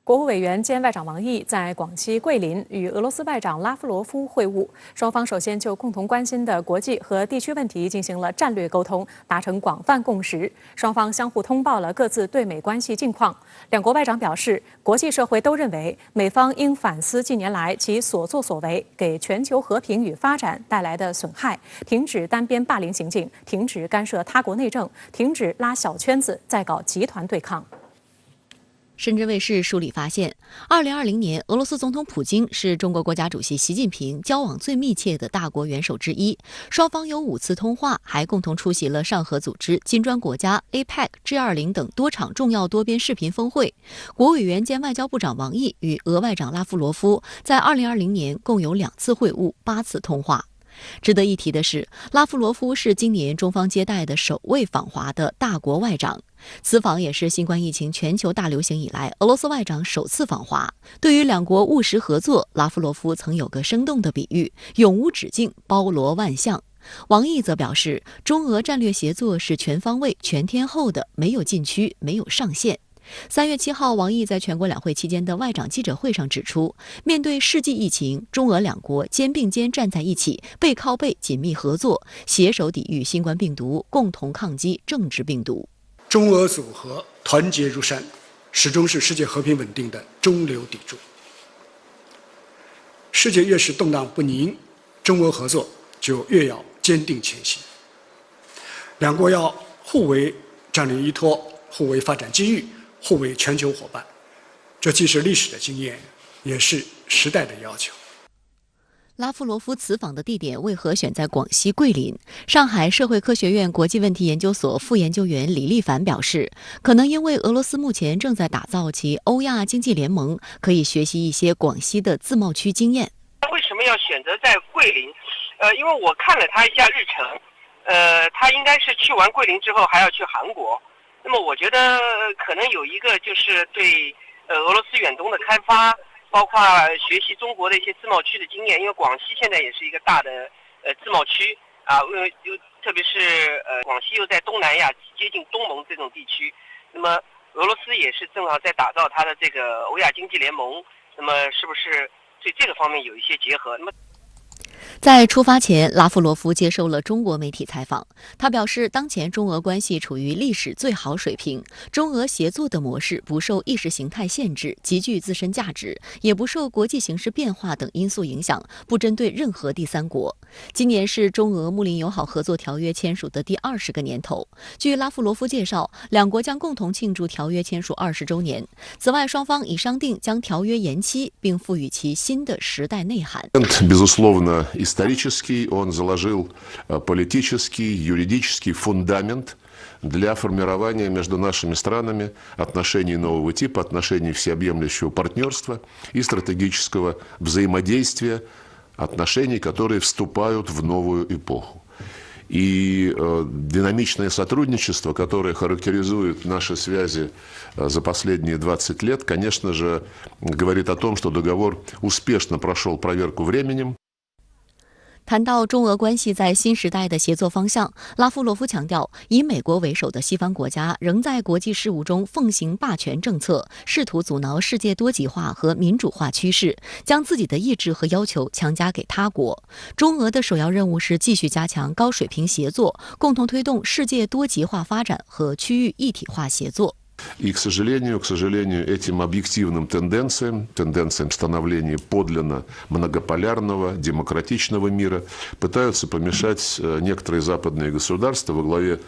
国务委员兼外长王毅在广西桂林与俄罗斯外长拉夫罗夫会晤，双方首先就共同关心的国际和地区问题进行了战略沟通，达成广泛共识。双方相互通报了各自对美关系近况。两国外长表示，国际社会都认为美方应反思近年来其所作所为给全球和平与发展带来的损害，停止单边霸凌行径，停止干涉他国内政，停止拉小圈子再搞集团对抗。深圳卫视梳理发现，2020年，俄罗斯总统普京是中国国家主席习近平交往最密切的大国元首之一，双方有5次通话，还共同出席了上合组织、金砖国家、APEC、G20 等多场重要多边视频峰会。国委员兼外交部长王毅与俄外长拉夫罗夫在2020年共有2次会晤，8次通话。值得一提的是，拉夫罗夫是今年中方接待的首位访华的大国外长。此访也是新冠疫情全球大流行以来俄罗斯外长首次访华。对于两国务实合作，拉夫罗夫曾有个生动的比喻：永无止境，包罗万象。王毅则表示，中俄战略协作是全方位、全天候的，没有禁区，没有上限。3月7号，王毅在全国两会期间的外长记者会上指出，面对世纪疫情，中俄两国肩并肩站在一起，背靠背紧密合作，携手抵御新冠病毒，共同抗击政治病毒。中俄组合团结如山，始终是世界和平稳定的中流砥柱。世界越是动荡不宁，中俄合作就越要坚定前行。两国要互为战略依托，互为发展机遇，互为全球伙伴，这既是历史的经验，也是时代的要求。拉夫罗夫此访的地点为何选在广西桂林？上海社会科学院国际问题研究所副研究员李立凡表示，可能因为俄罗斯目前正在打造其欧亚经济联盟，可以学习一些广西的自贸区经验。为什么要选择在桂林？因为我看了他一下日程，他应该是去完桂林之后还要去韩国。那么我觉得可能有一个就是对俄罗斯远东的开发，包括学习中国的一些自贸区的经验，因为广西现在也是一个大的自贸区啊，特别是广西又在东南亚接近东盟这种地区，那么俄罗斯也是正好在打造它的这个欧亚经济联盟，那么是不是对这个方面有一些结合？那么在出发前，拉夫罗夫接受了中国媒体采访。他表示，当前中俄关系处于历史最好水平，中俄协作的模式不受意识形态限制，极具自身价值，也不受国际形势变化等因素影响，不针对任何第三国。今年是中俄睦邻友好合作条约签署的第20个年头。据拉夫罗夫介绍，两国将共同庆祝条约签署20周年。此外，双方已商定将条约延期，并赋予其新的时代内涵。Исторический, он заложил политический, юридический фундамент для формирования между нашими странами отношений нового типа, отношений всеобъемлющего партнерства и стратегического взаимодействия, отношений, которые вступают в новую эпоху. И динамичное сотрудничество, которое характеризует наши связи за последние 20 лет, конечно же, говорит о том, что договор успешно прошел проверку временем. 谈到中俄关系在新时代的协作方向，拉夫罗夫强调，以美国为首的西方国家仍在国际事务中奉行霸权政策，试图阻挠世界多极化和民主化趋势，将自己的意志和要求强加给他国。中俄的首要任务是继续加强高水平协作，共同推动世界多极化发展和区域一体化协作。И, к сожалению, этим объективным тенденциям становления подлинно многополярного, демократичного мира пытаются помешать некоторые западные государства во главе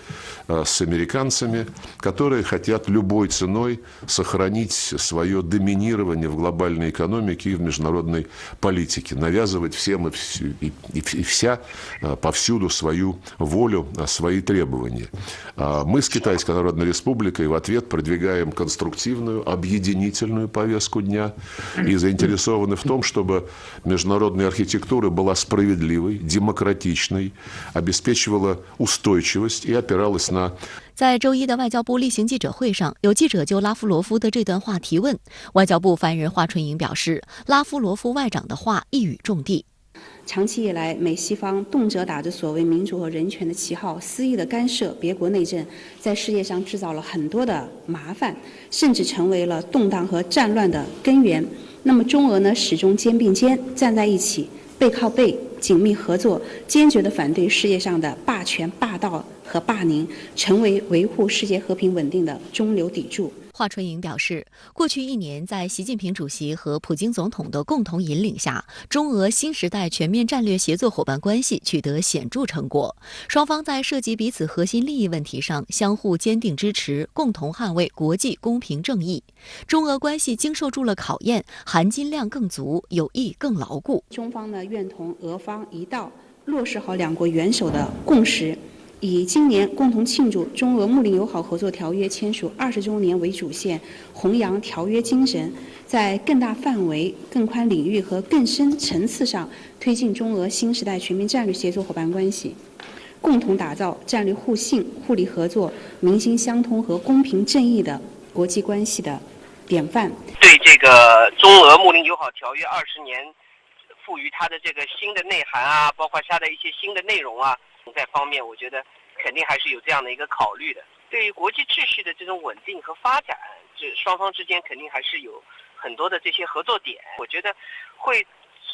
с американцами, которые хотят любой ценой сохранить свое доминирование в глобальной экономике и в международной политике, навязывать всем и вся повсюду свою волю, свои требования. Мы с Китайской Народной Республикой в ответ продвигаем конструктивную, объединительную повестку дня и заинтересованы в том, чтобы международная архитектура была справедливой, демократичной, обеспечивала устойчивость и опиралась на 在周一的外交部例行记者会上，有记者就拉夫罗夫的这段话提问。外交部发言人华春莹表示，拉夫罗夫外长的话一语中的。长期以来，美西方动辄打着所谓民主和人权的旗号，肆意的干涉别国内政，在世界上制造了很多的麻烦，甚至成为了动荡和战乱的根源。那么中俄呢，始终肩并肩站在一起，背靠背紧密合作，坚决地反对世界上的霸权、霸道和霸凌，成为维护世界和平稳定的中流砥柱。华春莹表示，过去1年，在习近平主席和普京总统的共同引领下，中俄新时代全面战略协作伙伴关系取得显著成果。双方在涉及彼此核心利益问题上相互坚定支持，共同捍卫国际公平正义。中俄关系经受住了考验，含金量更足，友谊更牢固。中方呢，愿同俄方一道落实好两国元首的共识。以今年共同庆祝中俄睦邻友好合作条约签署20周年为主线，弘扬条约精神，在更大范围、更宽领域和更深层次上推进中俄新时代全面战略协作伙伴关系，共同打造战略互信、互利合作、民心相通和公平正义的国际关系的典范。对这个中俄睦邻友好条约20年赋予它的这个新的内涵啊，包括它的一些新的内容啊，在方面，我觉得肯定还是有这样的一个考虑的。对于国际秩序的这种稳定和发展，这双方之间肯定还是有很多的这些合作点。我觉得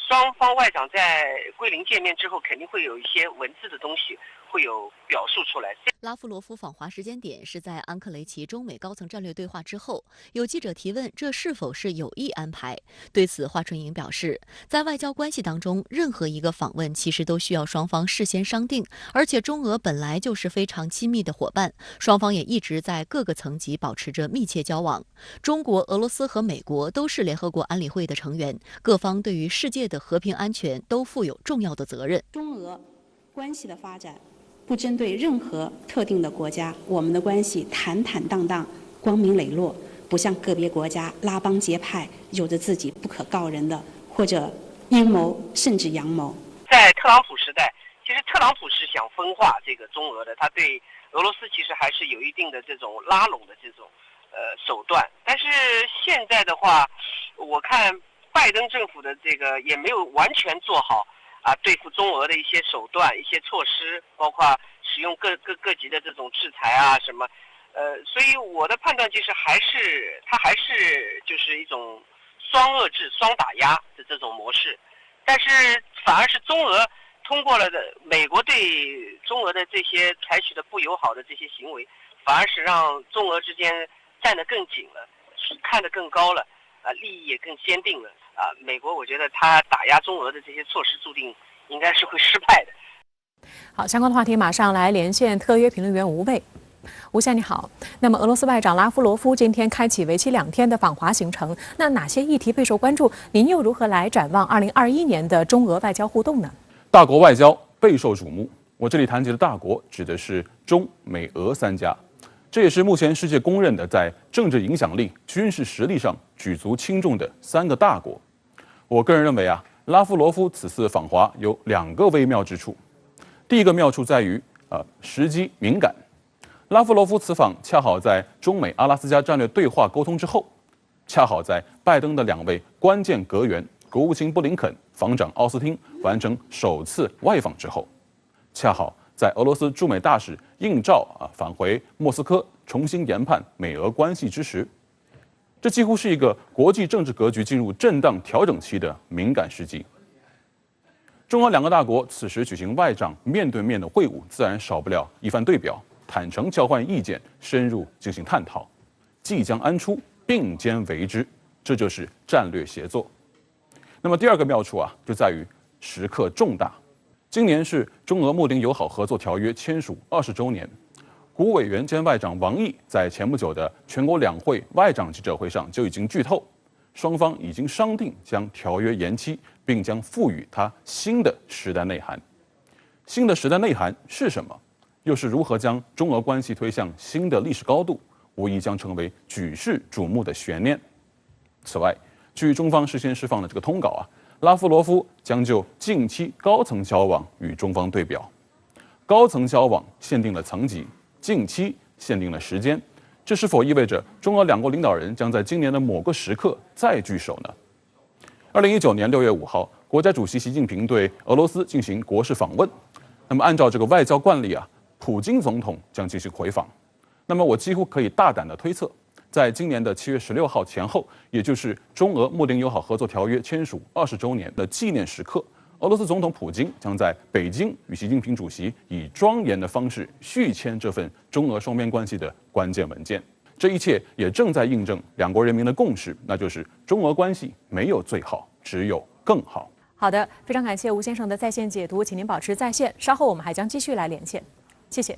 双方外长在桂林见面之后，肯定会有一些文字的东西会有表述出来。拉夫罗夫访华时间点是在安克雷奇中美高层战略对话之后。有记者提问，这是否是有意安排？对此，华春莹表示，在外交关系当中，任何一个访问其实都需要双方事先商定，而且中俄本来就是非常亲密的伙伴，双方也一直在各个层级保持着密切交往。中国、俄罗斯和美国都是联合国安理会的成员，各方对于世界的和平安全都负有重要的责任。中俄关系的发展不针对任何特定的国家，我们的关系坦坦荡荡、光明磊落，不像个别国家拉帮结派，有着自己不可告人的或者阴谋甚至阳谋。在特朗普时代，其实特朗普是想分化这个中俄的，他对俄罗斯其实还是有一定的这种拉拢的这种手段。但是现在的话，我看拜登政府的这个也没有完全做好对付中俄的一些手段、一些措施，包括使用各级的这种制裁啊什么，所以我的判断就是它还是就是一种双遏制、双打压的这种模式，但是反而是中俄通过了的美国对中俄的这些采取的不友好的这些行为，反而是让中俄之间站得更紧了，看得更高了，利益也更坚定了。美国我觉得他打压中俄的这些措施注定应该是会失败的。好，相关的话题马上来连线特约评论员吴卫。吴先生你好，那么俄罗斯外长拉夫罗夫今天开启为期2天的访华行程，那哪些议题备受关注？您又如何来展望2021年的中俄外交互动呢？大国外交备受瞩目，我这里谈及的大国指的是中美俄3家。这也是目前世界公认的在政治影响力、军事实力上举足轻重的3个大国。我个人认为拉夫罗夫此次访华有2个微妙之处。第一个妙处在于时机敏感。拉夫罗夫此访恰好在中美阿拉斯加战略对话沟通之后，恰好在拜登的2位关键阁员国务卿布林肯、防长奥斯汀完成首次外访之后，恰好在俄罗斯驻美大使应召返回莫斯科重新研判美俄关系之时，这几乎是一个国际政治格局进入震荡调整期的敏感时机。中俄2个大国此时举行外长面对面的会晤，自然少不了一番对表，坦诚交换意见，深入进行探讨，即将安出，并肩为之，这就是战略协作。那么第2个妙处就在于时刻重大。今年是中俄睦邻友好合作条约签署20周年，国务委员兼外长王毅在前不久的全国两会外长记者会上就已经剧透，双方已经商定将条约延期，并将赋予它新的时代内涵。新的时代内涵是什么？又是如何将中俄关系推向新的历史高度？无疑将成为举世瞩目的悬念。此外，据中方事先释放的这个通稿拉夫罗夫将就近期高层交往与中方对表。高层交往限定了层级，近期限定了时间，这是否意味着中俄2国领导人将在今年的某个时刻再聚首呢？2019年6月5号，国国家主席习近平对俄罗斯进行国事访问。那么按照这个外交惯例啊，普京总统将进行回访。那么我几乎可以大胆的推测，在今年的7月16号前后，也就是中俄睦邻友好合作条约签署20周年的纪念时刻，俄罗斯总统普京将在北京与习近平主席以庄严的方式续签这份中俄双边关系的关键文件。这一切也正在印证两国人民的共识，那就是中俄关系没有最好，只有更好。好的，非常感谢吴先生的在线解读，请您保持在线，稍后我们还将继续来连线，谢谢。